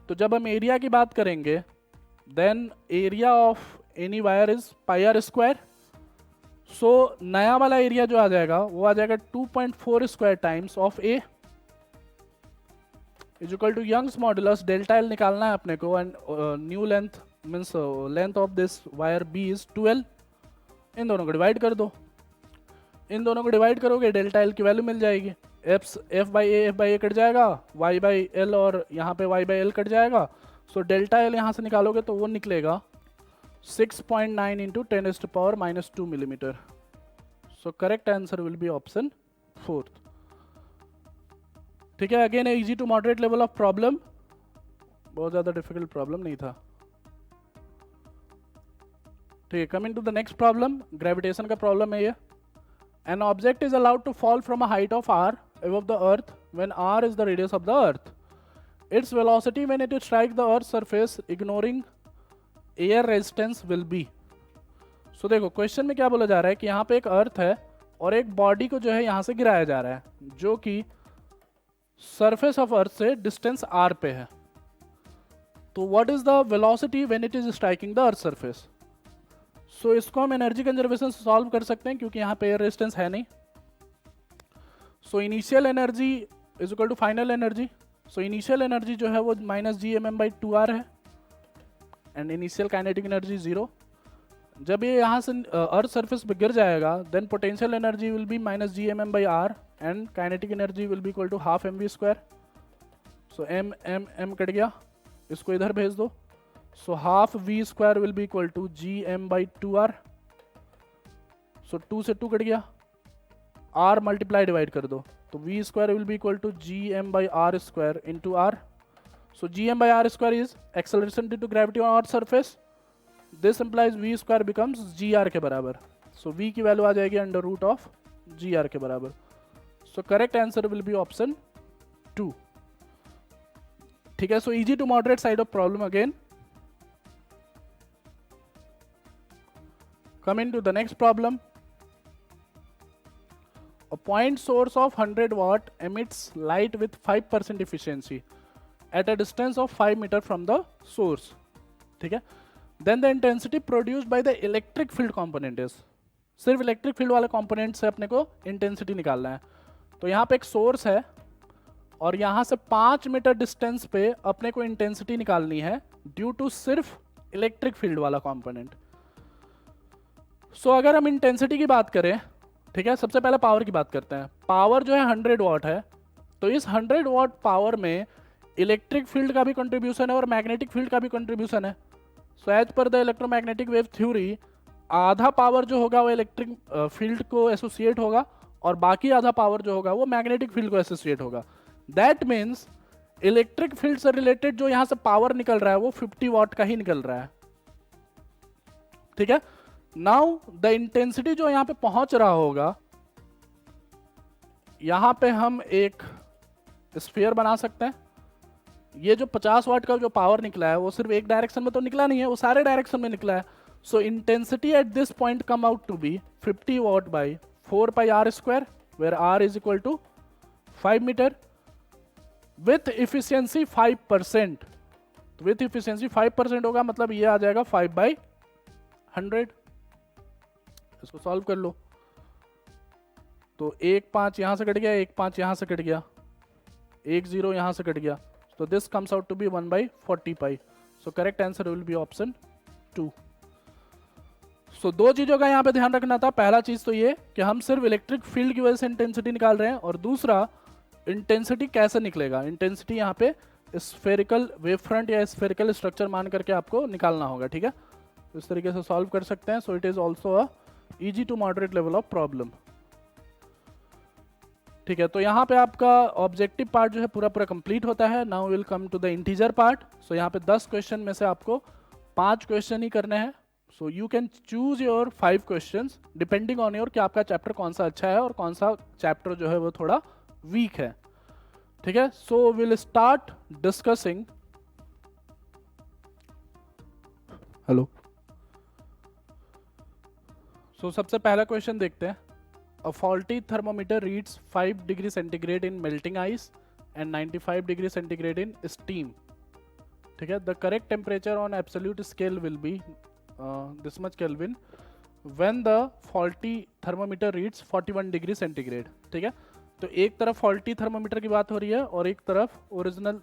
तो जब हम एरिया की बात करेंगे then area of any wire is pi R square. So नया वाला एरिया जो आ जाएगा वो आ जाएगा 2.4 square times of A is equal to Young's modulus. Delta L निकालना है अपने को and new length means length of this wire B is 12। इन दोनों को डिवाइड कर दो, इन दोनों को डिवाइड करोगे डेल्टा एल की वैल्यू मिल जाएगी। एफ बाई ए कट जाएगा, वाई बाई एल और यहाँ पे वाई बाई एल कट जाएगा। सो डेल्टा एल यहाँ से निकालोगे तो वो निकलेगा 6.9 into 10⁻⁻² millimetre. So correct answer will be option 4। ठीक है, again easy to moderate level of problem, बहुत ज़्यादा डिफिकल्ट प्रॉब्लम नहीं था। ठीक है, coming to the next problem, gravitation का प्रॉब्लम है ये। An object is allowed to fall from a height of r above the earth when r is the radius of the earth. Its velocity when it strikes the earth surface ignoring air resistance will be. So देखो question में क्या बोला जा रहा है कि यहाँ पे एक अर्थ है और एक बॉडी को जो है यहाँ से गिराया जा रहा है जो कि सरफेस ऑफ अर्थ से डिस्टेंस r पे है। तो what is the velocity when it is striking the earth surface? So इसको हम एनर्जी कंजर्वेशन से सॉल्व कर सकते हैं क्योंकि यहाँ पे एयर रेजिस्टेंस है नहीं। So initial energy is equal to final energy. So initial energy जो है वो -gmm/2r है एंड इनिशियल काइनेटिक एनर्जी 0। जब ये यहाँ से अर्थ सरफेस पे गिर जाएगा then potential energy will be -gmm/r and kinetic energy will be equal to half mv²। So m cut गया, इसको इधर भेज दो। So half v² will be equal to gm/2r। So 2 से 2 कट गया, r मल्टीप्लाई डिवाइड कर दो तो v² will be equal to gm/r² into r। So gm/r² is acceleration due to gravity on earth surface. This implies v² becomes gr के बराबर। सो v की value आ जाएगी √g r के बराबर। So correct answer will be option 2। ठीक है, so easy to moderate side of problem again. Coming to the next problem, a point source of 100 watt emits light with 5% efficiency at a distance of 5 meter from the source. ठीक है, then the intensity produced by the electric field component is, सिर्फ electric field वाले component से अपने को intensity निकालना है। तो यहाँ पे एक सोर्स है और यहाँ से 5 मीटर डिस्टेंस पे अपने को इंटेंसिटी निकालनी है ड्यू टू सिर्फ इलेक्ट्रिक फील्ड वाला कंपोनेंट। सो अगर हम इंटेंसिटी की बात करें, ठीक है, सबसे पहले पावर की बात करते हैं। पावर जो है 100 वाट है, तो इस 100 वाट पावर में इलेक्ट्रिक फील्ड का भी कंट्रीब्यूशन है और मैग्नेटिक फील्ड का भी कंट्रीब्यूशन है। So as per the electromagnetic wave theory, आधा पावर जो होगा वो इलेक्ट्रिक फील्ड को एसोसिएट होगा और बाकी आधा पावर जो होगा वो मैग्नेटिक फील्ड को एसोसिएट होगा। दैट मीन्स इलेक्ट्रिक फील्ड से रिलेटेड जो यहां से पावर निकल रहा है वो 50 वाट का ही निकल रहा है। ठीक है, नाउ द इंटेंसिटी जो यहां पे पहुंच रहा होगा, यहां पे हम एक स्फीयर बना सकते हैं। ये जो 50 वाट का जो पावर निकला है वो सिर्फ एक डायरेक्शन में तो निकला नहीं है, वो सारे डायरेक्शन में निकला है। So intensity at this point come out to be 50 watt by 4πr², where r is equal to 5 metre with efficiency 5%। तो विथ इफिशियंसी 5% होगा, मतलब ये आ जाएगा 5/100। इसको सॉल्व कर लो तो 1 5 यहां से कट गया, 1 5 यहां से कट गया, 1 0 यहां से कट गया। तो this comes out to be 1/40π। So correct answer will be option 2। So दो चीजों का यहां पे ध्यान रखना था। पहला चीज तो ये कि हम सिर्फ इलेक्ट्रिक फील्ड की वजह से इंटेंसिटी निकाल रहे हैं, और दूसरा इंटेंसिटी कैसे निकलेगा। इंटेंसिटी यहाँ पे स्फेरिकल वेव फ्रंट या स्फेरिकल स्ट्रक्चर मान करके आपको निकालना होगा। ठीक है, इस तरीके से सॉल्व कर सकते हैं। So it is also a easy to moderate level of problem. ठीक है, तो यहाँ पे आपका ऑब्जेक्टिव पार्ट जो है पूरा पूरा कंप्लीट होता है। Now will come to the integer part. So यहाँ पे 10 क्वेश्चन में से आपको 5 क्वेश्चन ही करने हैं। So you can choose your 5 questions depending on your कि आपका चैप्टर कौन सा अच्छा है और कौन सा चैप्टर जो है वो थोड़ा वीक है। ठीक है, so will start discussing. Hello, so सबसे पहला क्वेश्चन देखते हैं। A faulty thermometer reads 5 degree centigrade in melting ice and 95 degree centigrade in steam. ठीक है, the correct temperature on absolute scale will be this much Kelvin when the faulty thermometer reads 41 degree centigrade. ठीक है, तो एक तरफ faulty thermometer की बात हो रही है और एक तरफ ओरिजिनल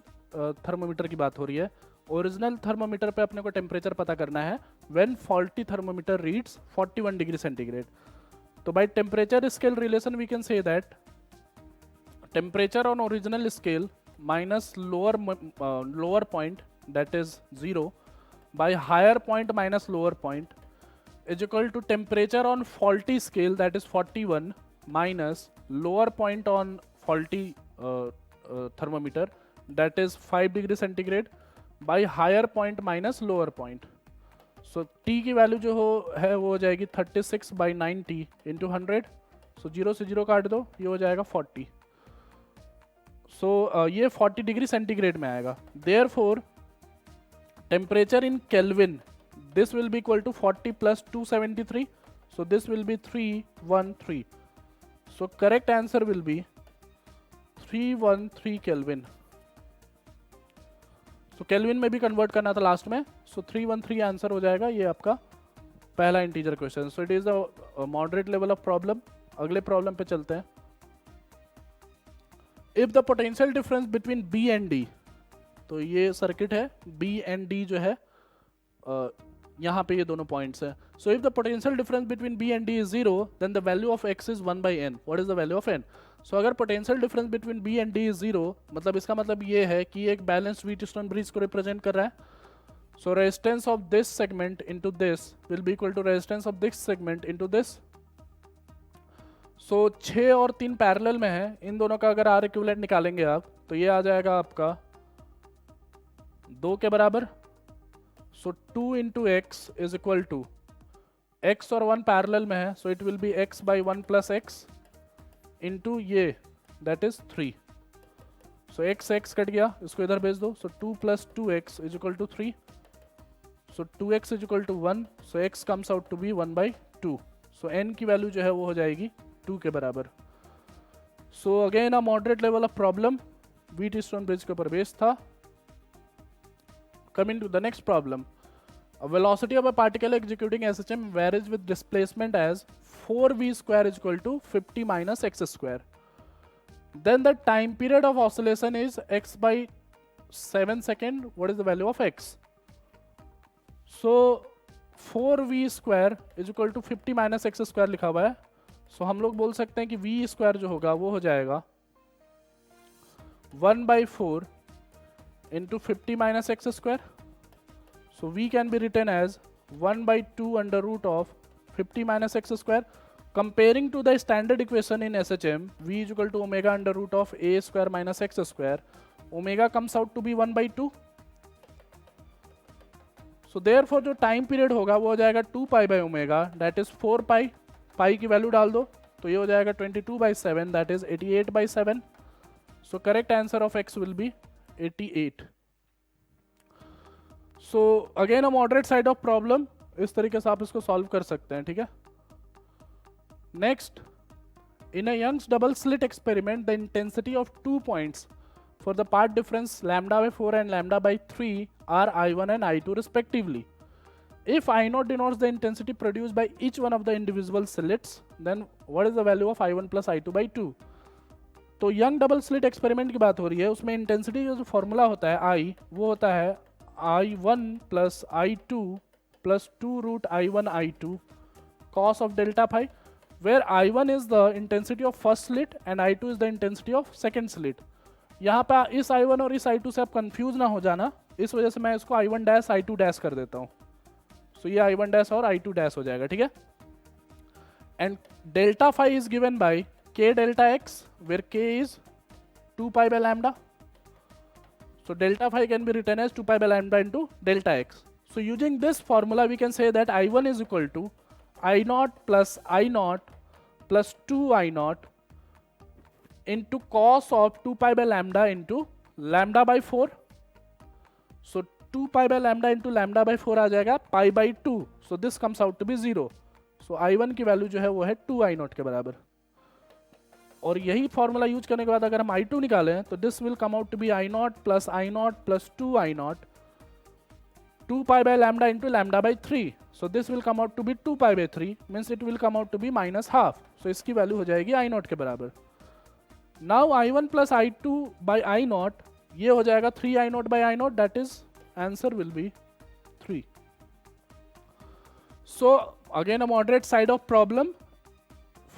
थर्मोमीटर की बात हो रही है। ओरिजिनल थर्मोमीटर पे अपने को टेम्परेचर पता करना है when faulty thermometer reads 41 degree centigrade. तो by temperature scale relation we can say that temperature on original scale minus lower point that is 0 by higher point minus lower point is equal to temperature on faulty scale that is 41 minus lower point on faulty thermometer that is 5 degree centigrade by higher point minus lower point. So t की value जो है वो हो जाएगी 36/90 into 100. सो 0 से 0 काट दो, ये हो जाएगा 40. सो ये 40 डिग्री सेंटीग्रेड में आएगा. Therefore temperature in kelvin, this will be equal to 40 plus 273. So this will be 313. So correct answer will be 313 Kelvin. So Kelvin में भी कन्वर्ट करना था लास्ट में. So 313 आंसर हो जाएगा. ये आपका पहला integer question. So it is a moderate level of problem. अगले प्रॉब्लम पे चलते हैं. If the potential difference between B and D, तो ये सर्किट है, B and D जो है यहाँ पे ये दोनों पॉइंट्स हैं. So if the potential difference between B and D is 0, then the value of X is 1/n. What is the value of n? So अगर potential difference between B and D is 0, मतलब इसका मतलब ये है कि एक balanced Wheatstone bridge को represent कर रहा है. So resistance of this segment into this will be equal to resistance of this segment into this. सो 6 और 3 पैरेलल में है. इन दोनों का अगर आर इक्विवेलेंट निकालेंगे आप, तो ये आ जाएगा आपका 2 के बराबर. So 2 into x is equal to x और 1 पैरेलल में है, so it will be x by 1 plus x into ये that is 3. So x cut गया, इसको इधर भेज दो. So 2 plus 2x is equal to 3. So 2x is equal to 1. So x comes out to be 1/2. So n की value जो है वो हो जाएगी 2 के बराबर. So again a moderate level of problem. Wheatstone bridge के ऊपर बेस्ड था. Coming to the next problem, a velocity of a particle executing SHM varies with displacement as 4v square is equal to 50 minus x square. Then the time period of oscillation is x by 7 second. What is the value of x? So 4v square is equal to 50 minus x square लिखा हुआ है. So हम लोग बोल सकते हैं कि v square जो होगा वो हो जाएगा 1/4 into 50 minus x square. So v can be written as 1/2 under root of 50 minus x square. Comparing to the standard equation in SHM, v is equal to omega under root of a square minus x square. Omega comes out to be 1/2. So therefore जो time period होगा वो हो जाएगा 2 pi by omega, that is 4 pi. पाई की value डाल दो तो ये हो जाएगा 22/7, that is 88/7. So correct answer of x will be 88. So again a moderate side of problem. इस तरीके से आप इसको सॉल्व कर सकते हैं. ठीक है. Next, in a Young's double slit experiment, the intensity of 2 points for the path difference λ/4 and λ/3 are I1 and I2 respectively. If I0 denotes the intensity produced by each one of the individual slits, then what is the value of I1 plus I2/2? तो young double slit experiment की बात हो रही है. उसमें intensity का जो formula होता है I, वो होता है I1 plus I2 plus 2 root I1 I2 cos of delta phi, where I1 is the intensity of first slit and I2 is the intensity of second slit. यहाँ पे इस I1 और इस I2 से आप कंफ्यूज ना हो जाना, इस वजह से मैं इसको I1 डैश I2 डैश कर देता हूँ. सो ये I1 डैश और I2 डैश हो जाएगा. ठीक है. And delta phi is given by k delta x, where k is 2 pi by lambda. So delta phi can be written as 2 pi by lambda into delta x. So using this formula we can say that I1 is equal to I0 plus I0 plus 2 I0 into cos of 2 pi by lambda into lambda by 4. So 2 pi by lambda into lambda by 4 आ जाएगा pi by 2. So this comes out to be 0. So I1 की value जो है वो है 2 I0 के बराबर. और यही फॉर्मूला यूज करने के बाद अगर हम I2 निकालें तो this will come out to be I0 plus 2 I0 2 pi by lambda into lambda by 3. So this will come out to be 2 pi by 3, means it will come out to be minus half. So इसकी value हो जाएगी I0 के बराबर. Now I1 plus I2 by I0, ये हो जाएगा 3 I0 by I0, that is answer will be 3. So again a moderate side of problem.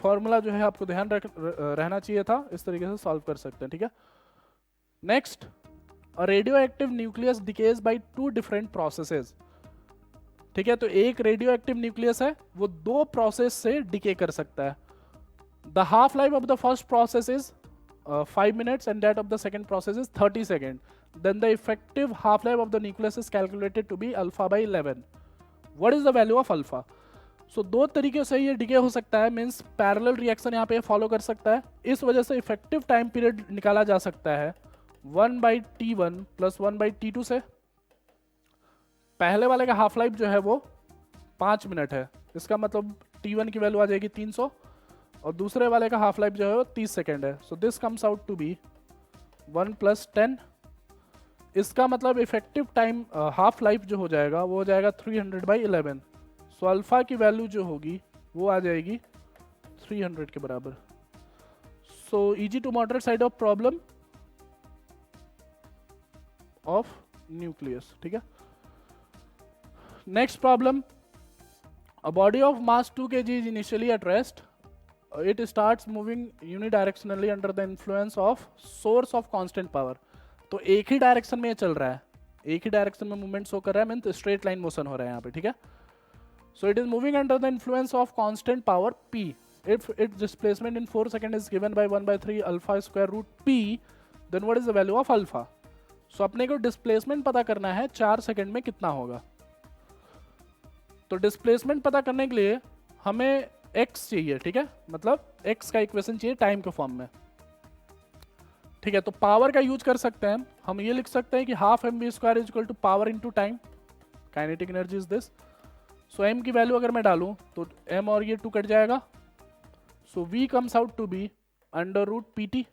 Formula जो है आपको ध्यान रहना चाहिए था, इस तरीके से सॉल्व कर सकते हैं. ठीक है. Next, a radio active nucleus decays by 2 different processes. ठीक है. तो एक रेडियो एक्टिव न्यूक्लियस है, वो 2 प्रोसेस से डिके कर सकता है. The half life of the first process is 5 minutes and that of the second process is 30 seconds. Then the effective half life of the nucleus is calculated to be alpha by 11. What is the value of alpha. So दो तरीके से ये decay हो सकता है, means parallel reaction यहाँ पे follow कर सकता है। इस वजह से इफेक्टिव टाइम पीरियड निकाला जा सकता है 1/T1 + 1/T2 से। पहले वाले का हाफ लाइफ जो है वो 5 मिनट है, इसका मतलब T1 की वैल्यू आ जाएगी 300, और दूसरे वाले का हाफ लाइफ जो है वो 30 सेकेंड है। So this comes out to be 1 + 10। इसका मतलब इफेक्टिव टाइम हाफ लाइफ जो हो जाएगा वो हो जाएगा 300/11। सो अल्फा की वैल्यू जो होगी वो आ जाएगी 300 के बराबर। So easy to moderate side of problem of nucleus. ठीक है, next problem, a body of mass 2 kg is initially at rest. It starts moving unidirectionally under the influence of source of constant power. तो एक ही direction में ये चल रहा है, एक ही डायरेक्शन में मूवमेंट शो कर रहा है, मीन स्ट्रेट लाइन मोशन हो रहा है यहाँ पे। ठीक है, सो it is moving under the influence of constant power p. If its displacement in 4 seconds is given by 1/3 alpha square root p, then what is the value of alpha? So अपने को displacement पता करना है 4 second में कितना होगा। तो displacement पता करने के लिए हमें x चाहिए। ठीक है, मतलब x का इक्वेशन चाहिए टाइम के फॉर्म में। ठीक है, तो पावर का यूज कर सकते हैं हम ये लिख सकते हैं कि ½ mv² is equal to power into time. Kinetic energy is this. So m की वैल्यू अगर मैं डालूं तो m और ये 2 कट जाएगा। So v comes out to be √pt।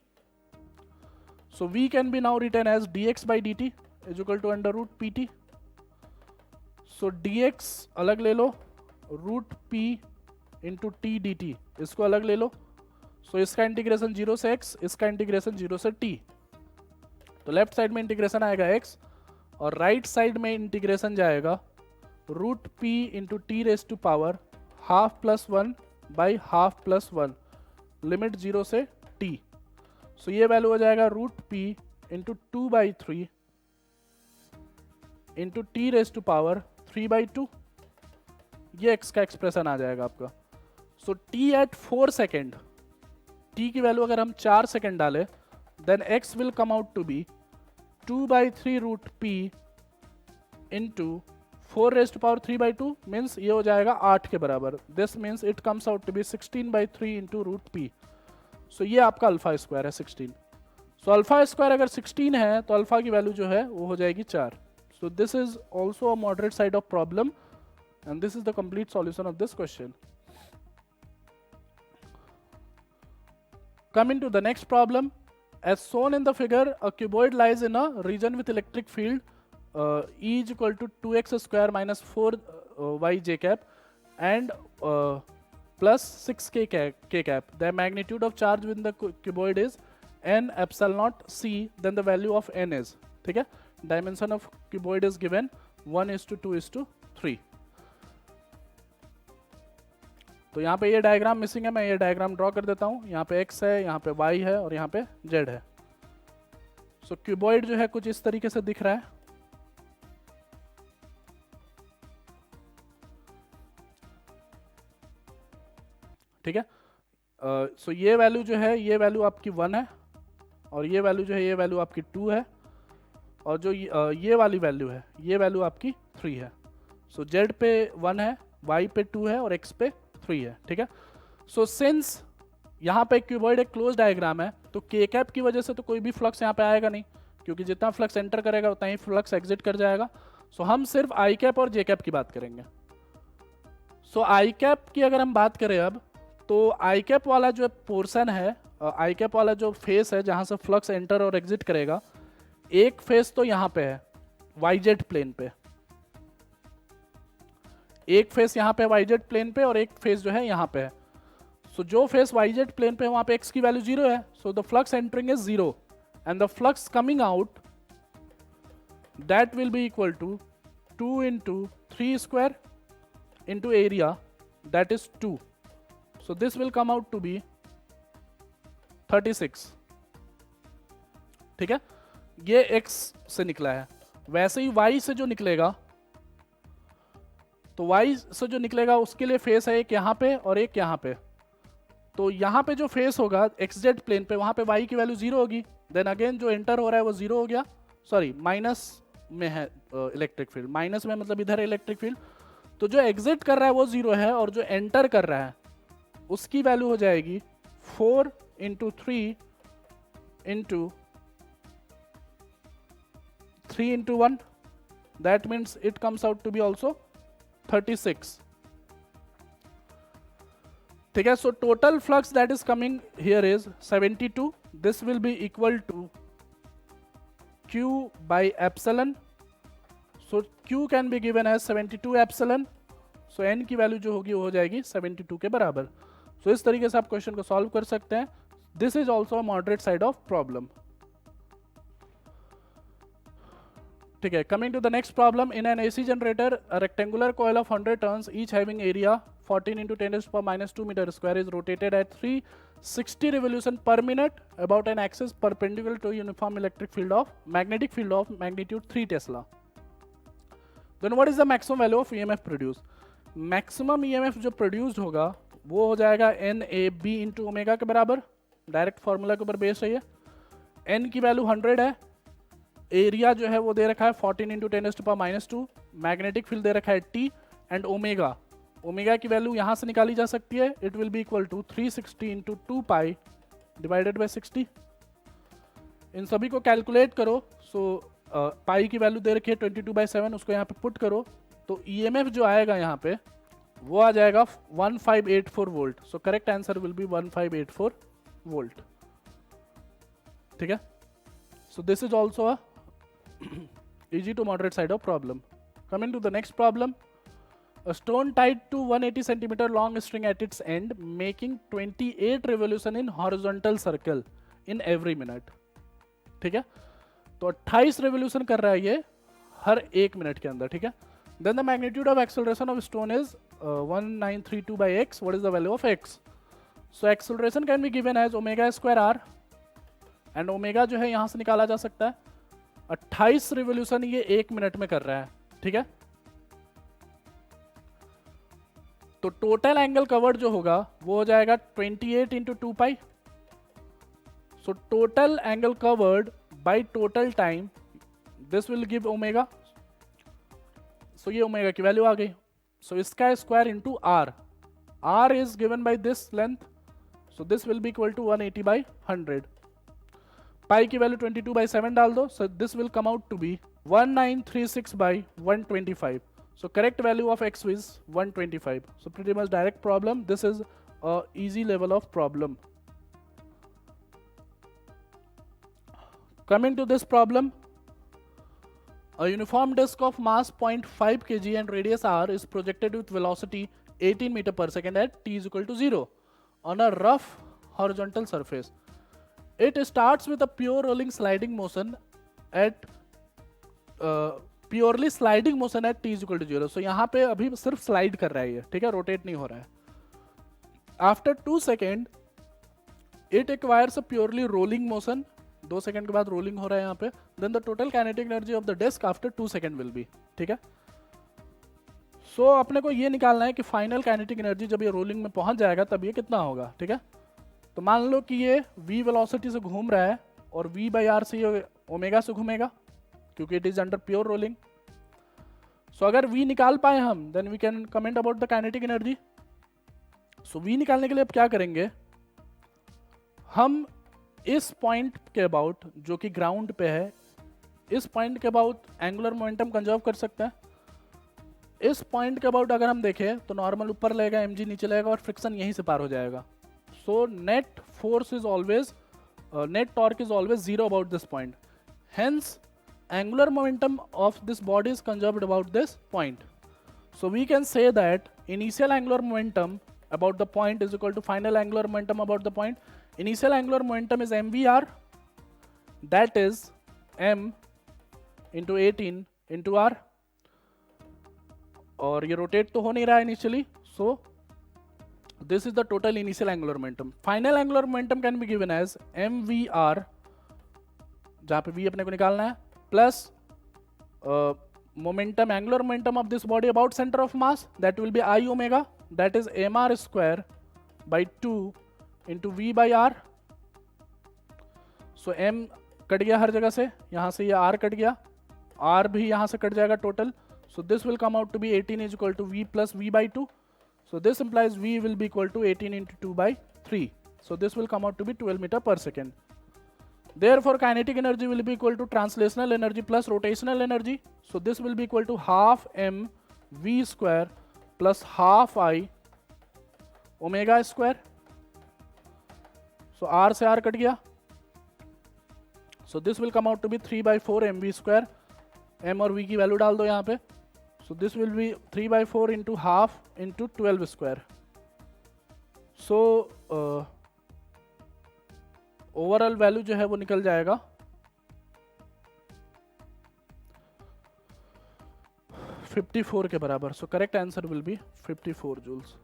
So v can be now written as dx/dt is equal to √pt। So dx अलग ले लो, √p into t d t इसको अलग ले लो। सो इसका इंटीग्रेशन 0 से x, इसका इंटीग्रेशन 0 से t। तो लेफ्ट साइड में इंटीग्रेशन आएगा x और राइट साइड में इंटीग्रेशन जाएगा √p into t raise to power ½ + 1/½ + 1 limit 0 से t। सो ये वैल्यू हो जाएगा √p into 2/3 into t raise to power 3/2। ये x का एक्सप्रेशन आ जाएगा आपका। So t at 4 second, t की वैल्यू अगर हम 4 सेकेंड डालें, then x will come out to be 2/3 √p into 4 raise to power 3/2 means ये हो जाएगा 8 के बराबर। This means it comes out to be 16/3 into √p। So ये आपका अल्फा स्क्वायर है 16। सो अल्फा स्क्वायर अगर 16 है तो अल्फा की वैल्यू जो है वो हो जाएगी 4। So this is also a moderate side of problem, and this is the complete solution of this question. Coming to the next problem, as shown in the figure, a cuboid lies in a region with electric field E is equal to 2x² minus 4y j cap and plus 6k cap. The magnitude of charge within the cuboid is n epsilon naught c. Then the value of n is, ठीक है, dimension of cuboid is given 1:2:3। तो यहाँ पे ये diagram missing है, मैं ये diagram draw कर देता हूँ। यहाँ पे x है, यहाँ पे y है और यहाँ पे z है। सो क्यूबॉइड जो है कुछ इस तरीके से दिख रहा है। ठीक है, सो ये वैल्यू जो है, ये वैल्यू आपकी 1 है और ये वैल्यू जो है, ये वैल्यू आपकी 2 है और जो ये वाली वैल्यू है, ये वैल्यू आपकी 3 है। सो z पे 1 है, y पे 2 है और x पे 3 है। ठीक है, सो सिंस यहाँ पे क्यूबॉइड एक क्लोज डायग्राम है तो k कैप की वजह से तो कोई भी फ्लक्स यहाँ पे आएगा नहीं, क्योंकि जितना फ्लक्स एंटर करेगा उतना ही फ्लक्स एग्जिट कर जाएगा। सो हम सिर्फ आई कैप और जे कैप की बात करेंगे। सो आई कैप की अगर हम बात करें अब, तो आई कैप वाला जो पोर्शन है, आई कैप वाला जो फेस है जहाँ से फ्लक्स एंटर और एग्जिट करेगा, एक फेस तो यहाँ पे है YZ प्लेन पे, एक फेस यहाँ पे YZ प्लेन पे और एक फेस जो है यहाँ पे है। सो जो फेस YZ प्लेन पे है वहाँ पे x की वैल्यू 0 है, so the flux entering is 0 and the flux coming out that will be equal to 2 into 3² into area that is 2। So this will come out to be 36। ठीक है, ये x से निकला है। वैसे ही y से जो निकलेगा, तो y से जो निकलेगा उसके लिए फेस है एक यहाँ पे और एक यहाँ पे। तो यहाँ पे जो फेस होगा xz प्लेन पे, वहाँ पे y की वैल्यू 0 होगी। देन अगेन जो एंटर हो रहा है वो 0 हो गया, सॉरी माइनस में है इलेक्ट्रिक फील्ड, माइनस में मतलब इधर है इलेक्ट्रिक फील्ड, तो जो एग्जिट कर रहा है वो 0 है, और जो एंटर कर रहा है उसकी वैल्यू हो जाएगी 4 into 3 into 3 into 1, that means it comes out to be also 36. ठीक है, so total flux that is coming here is 72. This will be equal to Q by epsilon. So Q can be given as 72 epsilon. So N की value जो होगी वो हो जाएगी 72 के बराबर. So इस तरीके से आप क्वेश्चन को सॉल्व कर सकते हैं. This is also a moderate side of problem. ठीक है, coming to the next problem. In an AC generator, a rectangular coil of 100 turns, each having area 14 into 10 to the power minus 2 meter square, is rotated at 360 revolution per minute about an axis perpendicular to uniform electric field of magnetic field of magnitude 3 Tesla. Then what is the maximum value of EMF produced? Maximum EMF जो produced होगा वो हो जाएगा NAB into omega के बराबर. Direct formula के ऊपर base है ये. N की वैल्यू 100 है, एरिया जो है वो दे रखा है 14 into 10 to power minus 2, magnetic field दे रखा है T, एंड ओमेगा. ओमेगा की वैल्यू यहाँ से निकाली जा सकती है. It will be equal to 360 into 2 pi divided by 60. इन सभी को कैलकुलेट करो. सो पाई की वैल्यू दे रखी है 22/7, उसको यहाँ पे पुट करो तो EMF जो आएगा यहाँ पे वो आ जाएगा 1584 volt. So correct answer will B 1584 volt. ठीक है, so this is also a easy to moderate side of problem. Coming to the next problem. A stone tied to 180 centimeter long string at its end, making 28 revolution in horizontal circle in every minute. ठीक है, तो 28 revolution कर रहा है ये हर 1 minute के अंदर. ठीक है, then the magnitude of acceleration of stone is 1932 by x. What is the value of x? So acceleration can be given as omega square r, and omega जो है यहाँ से निकाला जा सकता है. 28 रिवोल्यूशन ये 1 मिनट में कर रहा है. ठीक है, तो टोटल एंगल कवर्ड जो होगा वो हो जाएगा 28 into 2 pi. So total angle covered by total time, this will give omega. So ये ओमेगा की वैल्यू आ गई. सो इसका square into R, R is given by this length, so this will be equal to 180 by 100. Pi की value 22/7 डाल दो. So this will come out to be 1936 by 125. So correct value of x is 125. So pretty much direct problem. This is a easy level of problem. Coming to this problem, a uniform disk of mass 0.5 kg and radius r is projected with velocity 18 meter per second at t is equal to 0 on a rough horizontal surface. It starts with a pure rolling sliding motion at purely sliding motion at t is equal to 0. So यहाँ पे अभी सिर्फ slide कर रहा है ये. ठीक है, रोटेट नहीं हो रहा है. After 2 seconds, it acquires a purely rolling motion. 2 second के बाद रोलिंग हो रहा है यहाँ पे. Then the total kinetic energy of the disk after 2 seconds will be. ठीक है, सो अपने को ये निकालना है कि फाइनल काइनेटिक एनर्जी जब ये रोलिंग में पहुंच जाएगा तब ये कितना होगा. ठीक है, तो मान लो कि ये v वेलोसिटी से घूम रहा है और v बाई आर से ये ओमेगा से घूमेगा क्योंकि it is under pure rolling. So अगर v निकाल पाए हम, then we can comment about the kinetic energy. So v निकालने के लिए अब क्या करेंगे, हम इस पॉइंट के अबाउट जो कि ग्राउंड पे है, इस पॉइंट के अबाउट एंगुलर मोमेंटम कंजर्व कर सकते हैं. इस पॉइंट के अबाउट अगर हम देखें तो नॉर्मल ऊपर लगेगा, mg नीचे लगेगा और फ्रिक्शन यहीं से पार हो जाएगा. So net force is always, net torque is always 0 about this point. Hence angular momentum of this body is conserved about this point. So we can say that initial angular momentum about the point is equal to final angular momentum about the point. Initial angular momentum is mvr, that is m into 18 into r, और ये rotate तो हो नहीं रहा है initially. So this is the total initial angular momentum. Final angular momentum can be given as mvr, जहां पे v अपने को निकालना है, plus momentum, angular momentum of this body about center of mass, that will be I omega, that is mr square by 2 into v by r. So m cut गया हर जगह से, यहाँ से ये r कट गया, r भी यहाँ से कट जाएगा total. So this will come out to be 18 is equal to V plus V by 2. So this implies V will be equal to 18 into 2 by 3. So this will come out to be 12 meter per second. Therefore kinetic energy will be equal to translational energy plus rotational energy. So this will be equal to half m v square plus half I omega square. So r से r cut गया. So this will come out to be 3 by 4 mv square. m और v की value डाल दो यहाँ पे. So this will be 3 by 4 into half into 12 square. So overall value जो है वो निकल जाएगा 54 के बराबर. So correct answer will be 54 joules.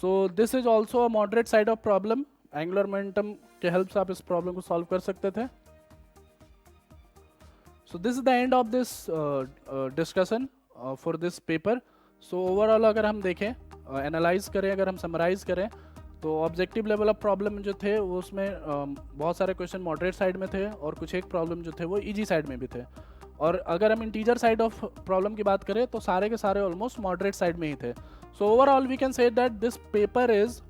So this is also a moderate side of problem. Angular momentum के हेल्प से आप इस प्रॉब्लम को सॉल्व कर सकते थे. So this is the end of this discussion for this paper. So overall अगर हम देखें, एनालाइज करें, अगर हम समराइज करें, तो ऑब्जेक्टिव लेवल ऑफ प्रॉब्लम जो थे वो उसमें बहुत सारे क्वेश्चन मॉडरेट साइड में थे और कुछ एक प्रॉब्लम जो थे वो इजी साइड में भी थे. और अगर हम इंटीजर साइड ऑफ प्रॉब्लम की बात करें तो सारे के सारे ऑलमोस्ट मॉडरेट साइड में ही थे. So overall we can say that this paper is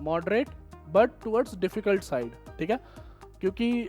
moderate but towards difficult side. ठीक है, क्योंकि